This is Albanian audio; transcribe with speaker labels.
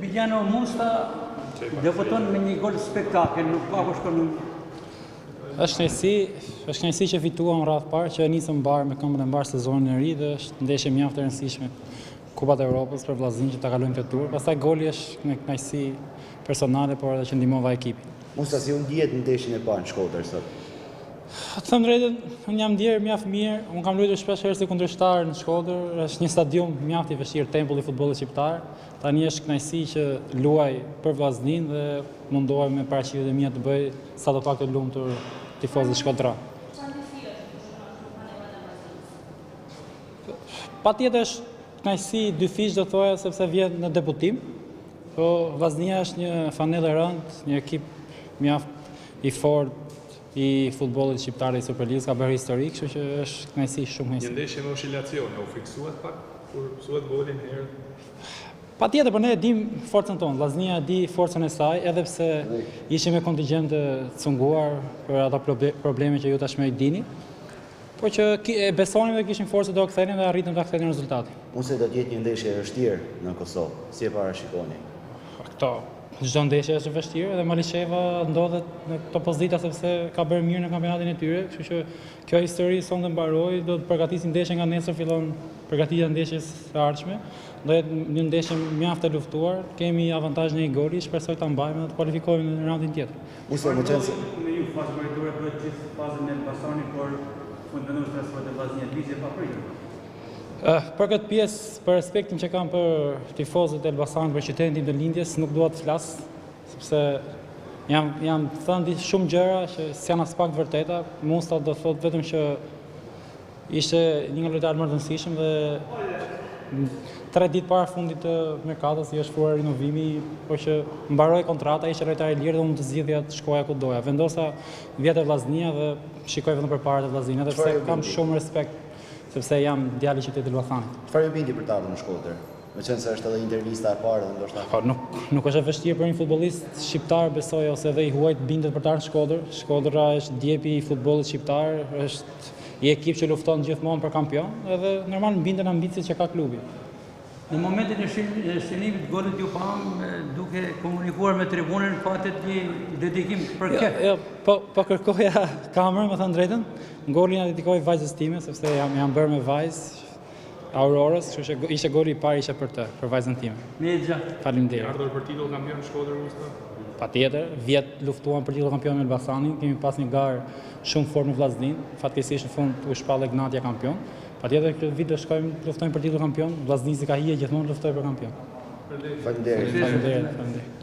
Speaker 1: Emiliano Musta debuton me një gol spektakel, nuk pa ku shkon.
Speaker 2: Është kënaqësi që fituam radhë parë, që nisëm mbar me këmbën e mbar sezonin e ri dhe është ndeshje mjaft e rëndësishme. Kupat e Evropës për vllaznin që ta kalojmë këtë turë. Pastaj goli është një kënaqësi personale, por edhe që ndihmova ekipin.
Speaker 3: Musta, si u ndjet në ndeshjen e parë në Shkodër sot?
Speaker 2: Të them drejtën, unë jam ndjer mjaft mirë. Unë kam luajtur shpesh herë si kundërshtar në Shkodër. Është një stadium mjaft i vështirë, tempulli i futbollit shqiptar. Tani është kënaqësi që luaj për vllaznin dhe mundohem me paraqitjet e mia të bëj sadopak të lumtur tifozët shkodra. Patjetër është kënaqësi dy fish do thoya sepse vjen në debutim. Po Vllaznia është një fanellë e rëndë, një ekip mjaft i fortë i futbollit shqiptar i Superligës, ka bërë histori, kështu që është kënaqësi shumë
Speaker 4: Një ndeshje me oscilacione, u fiksuat pak kur mësuat golin herë?
Speaker 2: Patjetër, por ne e dim forcën tonë. Vllaznia e di forcën e saj, edhe pse ishim me kontingjent të cunguar për ato probleme që ju tashmë i dini. Po që e besonim dhe kishim forcë do kthenim dhe arritëm ta kthejmë rezultatin.
Speaker 3: Ose do të jetë një ndeshje e vështirë në Kosovë, si e parashikoni?
Speaker 2: Çdo ndeshje është e vështirë dhe Malisheva ndodhet në këto pozita sepse ka bërë mirë në kampionatin e tyre, kështu që kjo histori sonte mbaroi, do të përgatisim ndeshjen nga nesër fillon përgatitja e ndeshjes së ardhshme. Do jetë një ndeshje mjaft e luftuar, kemi avantazhin e një goli, shpresoj ta mbajmë dhe të kualifikohemi në raundin tjetër.
Speaker 3: Ose më qenë se
Speaker 1: Me ju fazë meritore bëhet gjithë fazën e Elbasanit, por fundvendos transferohet e Vllaznia vizje pa pritur.
Speaker 2: Për këtë pjesë, për respektin që kam për tifozët e Elbasanit, për qytetin tim të lindjes, nuk dua të flas, sepse jam thënë shumë gjëra që janë as pak të vërteta. Musta do thotë vetëm që ishte një nga lojtarët më të rëndësishëm dhe 3 ditë para fundit të merkatos i është fuar rinovimi, por që mbaroi kontrata, ishte lojtar i lirë dhe mund të zgjidhja të shkoja ku doja. Vendosa vjetë e Vllaznia dhe shikoj vetëm përpara të Vllaznia, edhe pse kam shumë respekt sepse jam djali i qytetit Elbasanit.
Speaker 3: çfarë ju bindi për të ardhur në Shkodër? Meqense është edhe intervista e parë dhe ndoshta.
Speaker 2: Po nuk është e vështirë për një futbollist shqiptar, besoj, ose edhe i huajt bindet për të ardhur në Shkodër. Shkodra është djepi i futbollit shqiptar, është i ekip që lufton gjithmonë për kampion, edhe normal mbindën ambicit që ka klubi.
Speaker 1: Në momentin e shënimit golit ju pam duke komunikuar me tribunën, patet një dedikim për kë.
Speaker 2: Po kërkoja kamerën, më thënë drejtën. Golin ja dedikoj vajzës time, sepse jam bërë me vajzë Aurorës, kështu që ishte goli i parë ishte për të, për vajzën time.
Speaker 1: Mexha.
Speaker 2: Faleminderit.
Speaker 4: Ardhur për titull kampion Shkodër Musta?
Speaker 2: Patjetër, vjet luftuam për titull kampion me Elbasanin, kemi pas një garë shumë fort me Vllaznin, fatkeqësisht në fund u shpall Ignatia kampion. Patjetër këtë vit do shkojmë luftojmë për titull kampion, Vllaznisi ka hije gjithmonë luftoj për kampion.
Speaker 3: Faleminderit.
Speaker 2: Faleminderit.